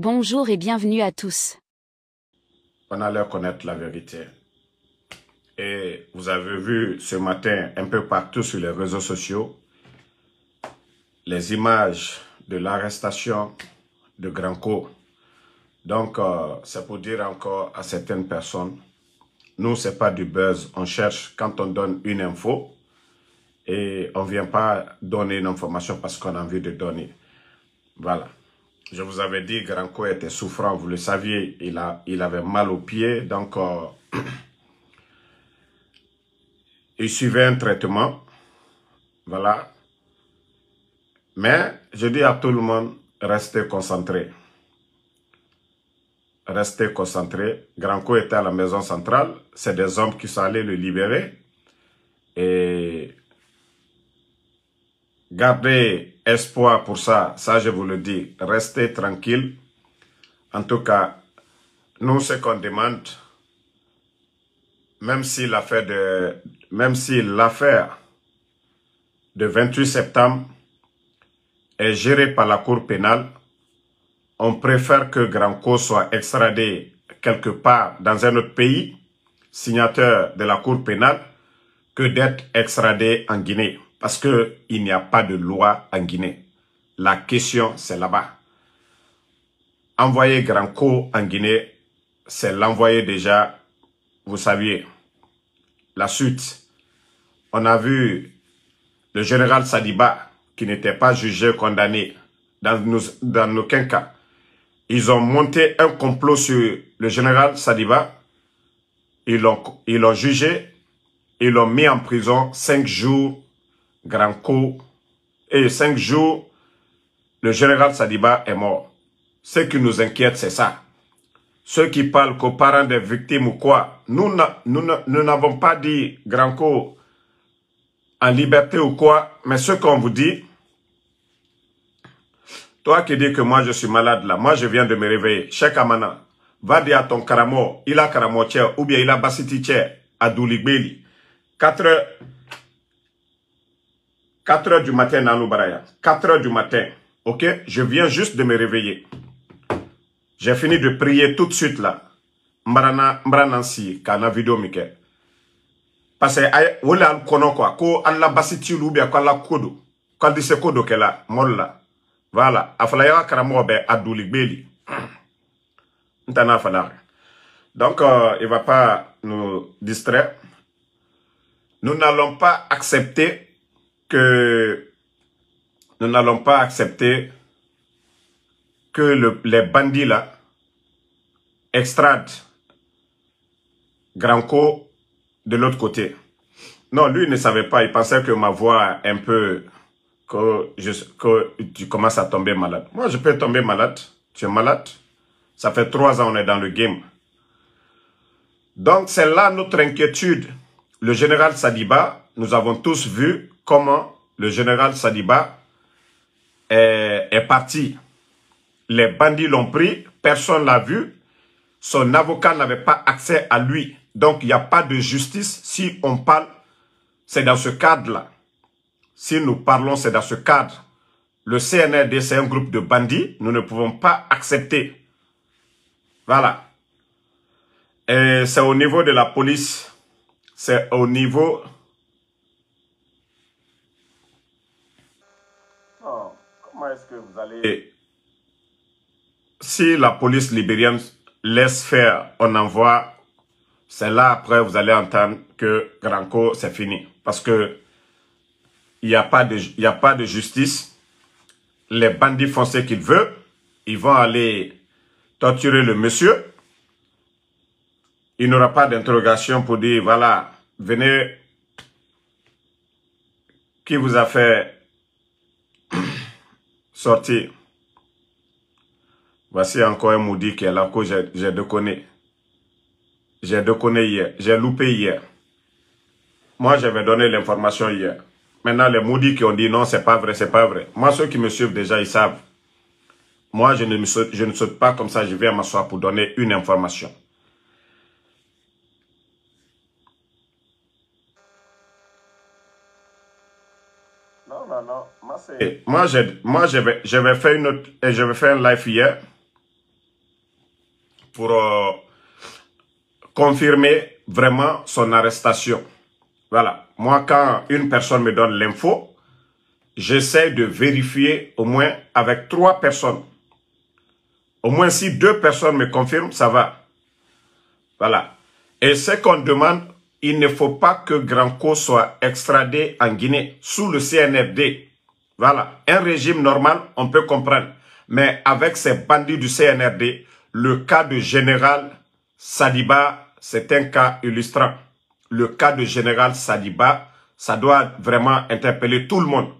Bonjour et bienvenue à tous. On allait connaître la vérité. Et vous avez vu ce matin, un peu partout sur les réseaux sociaux, les images de l'arrestation de Granco. Donc, c'est pour dire encore à certaines personnes, nous, ce n'est pas du buzz. On cherche quand on donne une info et on ne vient pas donner une information parce qu'on a envie de donner. Voilà. Je vous avais dit, Granco était souffrant, vous le saviez, il avait mal aux pieds, donc il suivait un traitement, voilà. Mais je dis à tout le monde, restez concentrés. Restez concentrés. Granco était à la maison centrale, c'est des hommes qui sont allés le libérer. Et gardez espoir pour ça, ça je vous le dis, restez tranquille. En tout cas, nous ce qu'on demande, même si l'affaire de 28 septembre est gérée par la Cour pénale, on préfère que Granco soit extradé quelque part dans un autre pays, signateur de la Cour pénale, que d'être extradé en Guinée. Parce qu'il n'y a pas de loi en Guinée. La question, c'est là-bas. Envoyer Granco en Guinée, c'est l'envoyer déjà, vous saviez, la suite. On a vu le général Sadiba, qui n'était pas jugé, condamné, dans aucun cas. Ils ont monté un complot sur le général Sadiba. Ils l'ont jugé. Ils l'ont mis en prison 5 jours, Granco. Et 5 jours, le général Sadiba est mort. Ce qui nous inquiète, c'est ça. Ceux qui parlent qu'aux parents des victimes ou quoi, nous n'avons pas dit Granco en liberté ou quoi, mais ce qu'on vous dit, toi qui dis que moi je suis malade là, moi je viens de me réveiller, Cheikh Amana, va dire à ton Karamo, il a Karamo tchè, ou bien il a Bassiti tchè, à Douligbeli, 4 heures du matin dans l'Oubaraya, 4 heures du matin, ok, je viens juste de me réveiller. J'ai fini de prier tout de suite là, Mbranansi, kana vidéo mike. Parce que, wole al kono quoi, ko alla Bassiti ou bien ko alla kodo, ko dise kodo ke la, mol la. Voilà, afalaya karamo be Adouligbeli. Donc, il ne va pas nous distraire. Nous n'allons pas accepter que les bandits là extradent Granco de l'autre côté. Non, lui ne savait pas. Il pensait que ma voix un peu que tu commences à tomber malade. Moi, je peux tomber malade. Tu es malade. Ça fait 3 ans on est dans le game. Donc, c'est là notre inquiétude. Le général Sadiba, nous avons tous vu comment le général Sadiba est parti. Les bandits l'ont pris, personne ne l'a vu. Son avocat n'avait pas accès à lui. Donc, il n'y a pas de justice. Si on parle, c'est dans ce cadre-là. Si nous parlons, c'est dans ce cadre. Le CNRD, c'est un groupe de bandits. Nous ne pouvons pas accepter. Voilà. Et c'est au niveau de la police. C'est au niveau... Oh, comment est-ce que vous allez... Si la police libérienne laisse faire, on envoie... C'est là, après, vous allez entendre que Granco, c'est fini. Parce que il n'y a pas de justice. Les bandits font ce qu'ils veulent. Ils vont aller torturer le monsieur. Il n'aura pas d'interrogation pour dire, voilà, venez, qui vous a fait sortir? Voici encore un maudit qui est là, que j'ai déconné. J'ai déconné hier, j'ai loupé hier. Moi, j'avais donné l'information hier. Maintenant, les maudits qui ont dit non, c'est pas vrai, c'est pas vrai. Moi, ceux qui me suivent déjà, ils savent. Moi, je ne saute pas comme ça, je viens m'asseoir pour donner une information. Non, non, non. Moi, j'avais fait un live hier. pour confirmer vraiment son arrestation. Voilà. Moi, quand une personne me donne l'info, j'essaie de vérifier au moins avec 3 personnes. Au moins si 2 personnes me confirment, ça va. Voilà. Et ce qu'on demande, il ne faut pas que Granco soit extradé en Guinée sous le CNRD. Voilà. Un régime normal, on peut comprendre. Mais avec ces bandits du CNRD, le cas de Général Sadiba, c'est un cas illustrant. Le cas de Général Sadiba, ça doit vraiment interpeller tout le monde.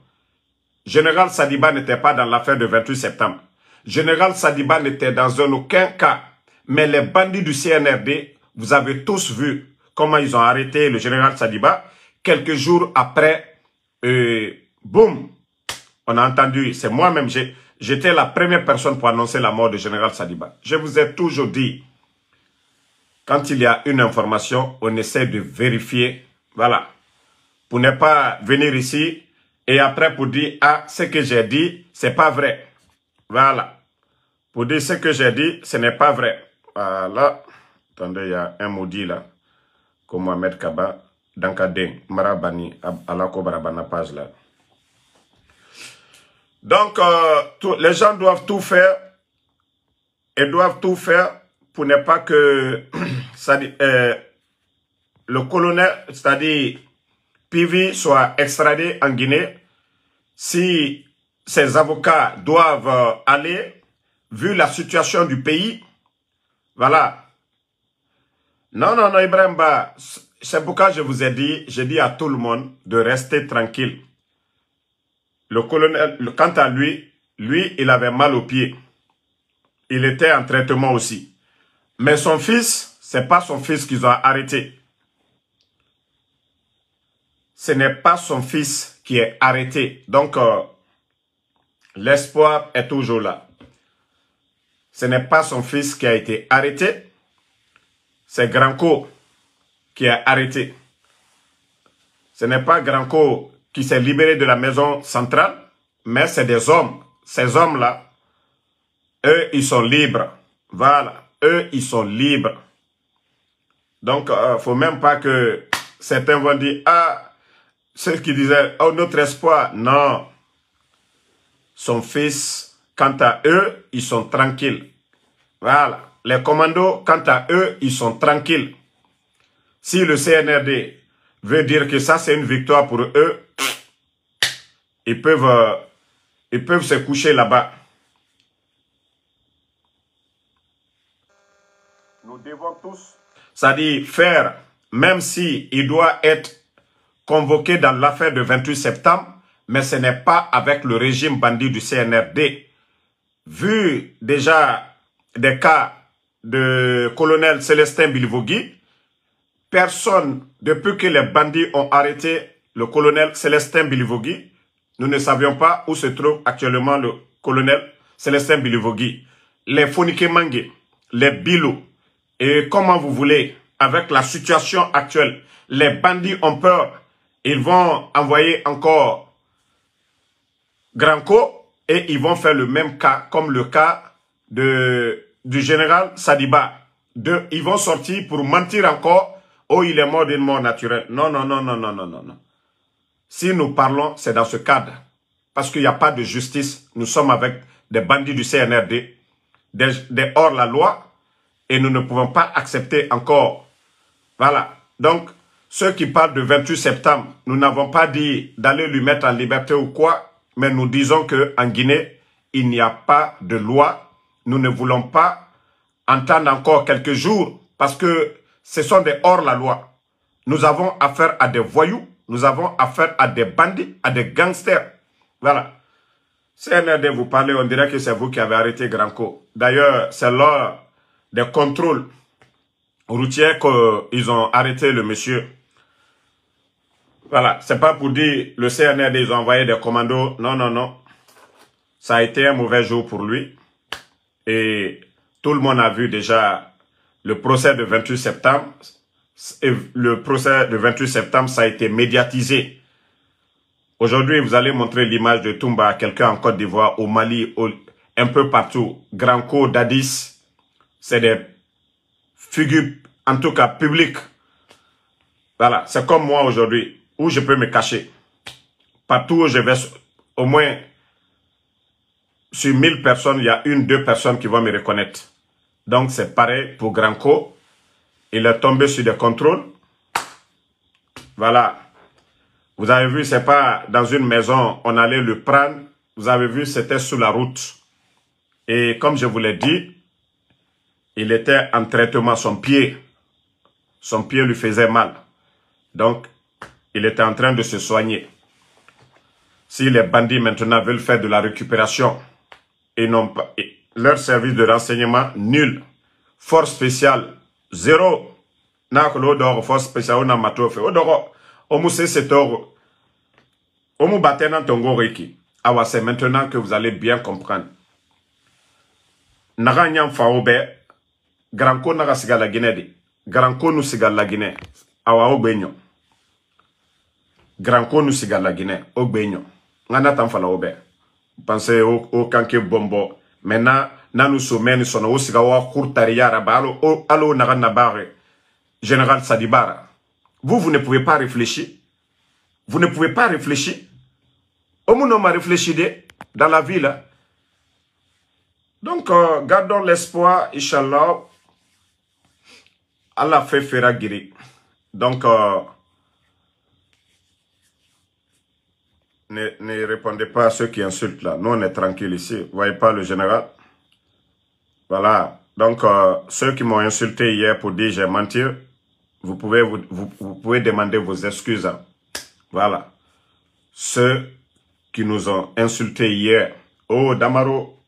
Général Sadiba n'était pas dans l'affaire du 28 septembre. Général Sadiba n'était dans aucun cas. Mais les bandits du CNRD, vous avez tous vu comment ils ont arrêté le général Sadiba. Quelques jours après, boum, on a entendu, c'est moi-même, j'étais la première personne pour annoncer la mort du général Sadiba. Je vous ai toujours dit, quand il y a une information, on essaie de vérifier, voilà, pour ne pas venir ici et après pour dire, ah, ce que j'ai dit, c'est pas vrai. Voilà. Pour dire ce que j'ai dit, ce n'est pas vrai. Voilà. Attendez, il y a un maudit là. Comme Mohamed Kaba, Dankadeng, Marabani, Alako Barabana page là. Donc, les gens doivent tout faire et doivent tout faire pour ne pas que le colonel, c'est-à-dire Pivi, soit extradé en Guinée. Si ses avocats doivent aller, vu la situation du pays, voilà. Non, non, non, Ibrahim Ba, c'est pourquoi je vous ai dit, j'ai dit à tout le monde de rester tranquille. Le colonel, quant à lui, il avait mal aux pieds. Il était en traitement aussi. Mais son fils, c'est pas son fils qu'ils ont arrêté. Ce n'est pas son fils qui est arrêté. Donc, l'espoir est toujours là. Ce n'est pas son fils qui a été arrêté. C'est Granco qui est arrêté. Ce n'est pas Granco qui s'est libéré de la maison centrale, mais c'est des hommes. Ces hommes-là, eux, ils sont libres. Voilà. Eux, ils sont libres. Donc, il ne faut même pas que certains vont dire, ah, ceux qui disaient, oh, notre espoir. Non. Son fils, quant à eux, ils sont tranquilles. Voilà. Les commandos, quant à eux, ils sont tranquilles. Si le CNRD veut dire que ça, c'est une victoire pour eux, ils peuvent se coucher là-bas. Nous devons tous, c'est-à-dire faire, même si il doit être convoqué dans l'affaire du 28 septembre, mais ce n'est pas avec le régime bandit du CNRD. Vu déjà des cas de colonel Célestin Bilivogui, personne, depuis que les bandits ont arrêté le colonel Célestin Bilivogui, nous ne savions pas où se trouve actuellement le colonel Célestin Bilivogui. Les Fonike Mangue, les Bilou, et comment vous voulez, avec la situation actuelle, les bandits ont peur. Ils vont envoyer encore Granco et ils vont faire le même cas, comme le cas du général Sadiba. Ils vont sortir pour mentir encore. Oh, il est mort d'une mort naturelle. Non, non, non, non, non, non, non, non. Si nous parlons, c'est dans ce cadre. Parce qu'il n'y a pas de justice. Nous sommes avec des bandits du CNRD, des hors-la-loi, et nous ne pouvons pas accepter encore. Voilà. Donc, ceux qui parlent de 28 septembre, nous n'avons pas dit d'aller lui mettre en liberté ou quoi, mais nous disons qu'en Guinée, il n'y a pas de loi. Nous ne voulons pas entendre encore quelques jours, parce que ce sont des hors-la-loi. Nous avons affaire à des voyous, nous avons affaire à des bandits, à des gangsters. Voilà. CNRD, vous parlez, on dirait que c'est vous qui avez arrêté Granco. D'ailleurs, c'est lors des contrôles routiers qu'ils ont arrêté le monsieur. Voilà, c'est pas pour dire le CNRD, ils ont envoyé des commandos. Non, non, non. Ça a été un mauvais jour pour lui. Et tout le monde a vu déjà le procès de 28 septembre. Et le procès de 28 septembre, ça a été médiatisé. Aujourd'hui, vous allez montrer l'image de Toumba à quelqu'un en Côte d'Ivoire, au Mali, un peu partout. Granco, Dadis, c'est des figure, en tout cas publique. Voilà, c'est comme moi aujourd'hui, où je peux me cacher. Partout où je vais, au moins, sur 1000 personnes, il y a 1-2 personnes qui vont me reconnaître. Donc, c'est pareil pour Granco. Il est tombé sur des contrôles. Voilà. Vous avez vu, c'est pas dans une maison, on allait le prendre. Vous avez vu, c'était sur la route. Et comme je vous l'ai dit, il était en traitement, son pied lui faisait mal. Donc, il était en train de se soigner. Si les bandits maintenant veulent faire de la récupération, ils n'ont pas, leur service de renseignement, nul. Force spéciale, zéro. Force spéciale, on a mato fait. C'est maintenant que vous allez bien comprendre. Naganyam Faobe, Granco naga siga la Guinée de. Granco nous siga la Guinée. Awa Ogbenyo. Granco nous siga la Guinée. Ogbenyo. Ngana tamfala obe. Pensez au kanke bombo. Maintenant, nanu someni sono o siga wa kurtari yara ba alo naga nabare. Général Sadibara. Vous ne pouvez pas réfléchir. Vous ne pouvez pas réfléchir. Omuno m'a réfléchi dans la vie là. Donc, gardons l'espoir, Inch'Allah. Allah fait fera guérir. Donc, ne répondez pas à ceux qui insultent là. Nous, on est tranquille ici. Vous voyez pas le général? Voilà. Donc, ceux qui m'ont insulté hier pour dire j'ai menti, vous pouvez demander vos excuses. Hein. Voilà. Ceux qui nous ont insultés hier. Oh, Damaro,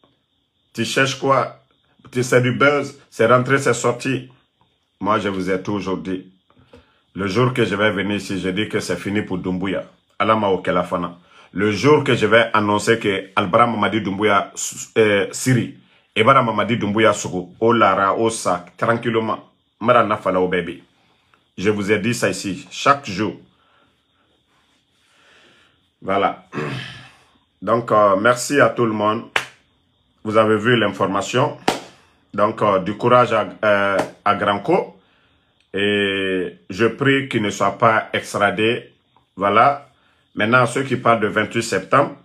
tu cherches quoi? Tu sais du buzz, c'est rentré, c'est sorti. Moi, je vous ai toujours dit. Le jour que je vais venir ici, je dis que c'est fini pour Doumbouya. Alama Okelafana. Le jour que je vais annoncer que Albara Mamadi Doumbouya Siri, Ebara Mamadi Doumbouya Sougou, au Lara, au sac, tranquillement. Mara Nafala au bébé. Je vous ai dit ça ici, chaque jour. Voilà. Donc, merci à tout le monde. Vous avez vu l'information. Donc, du courage à Granco. Et je prie qu'il ne soit pas extradé. Voilà. Maintenant, ceux qui parlent de 28 septembre,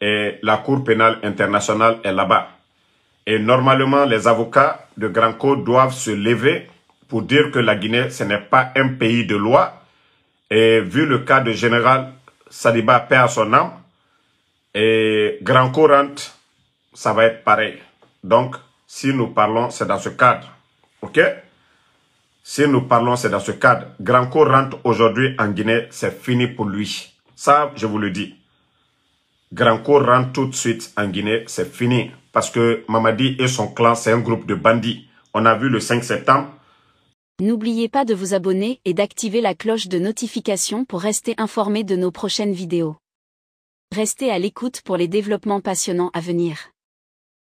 et la Cour pénale internationale est là-bas. Et normalement, les avocats de Granco doivent se lever pour dire que la Guinée, ce n'est pas un pays de loi. Et vu le cas de général Sadiba, paix à son âme, et Granco rentre, ça va être pareil. Donc, si nous parlons, c'est dans ce cadre. OK? Si nous parlons, c'est dans ce cadre. Granco rentre aujourd'hui en Guinée, c'est fini pour lui. Ça, je vous le dis. Granco rentre tout de suite en Guinée, c'est fini. Parce que Mamadi et son clan, c'est un groupe de bandits. On a vu le 5 septembre. N'oubliez pas de vous abonner et d'activer la cloche de notification pour rester informé de nos prochaines vidéos. Restez à l'écoute pour les développements passionnants à venir.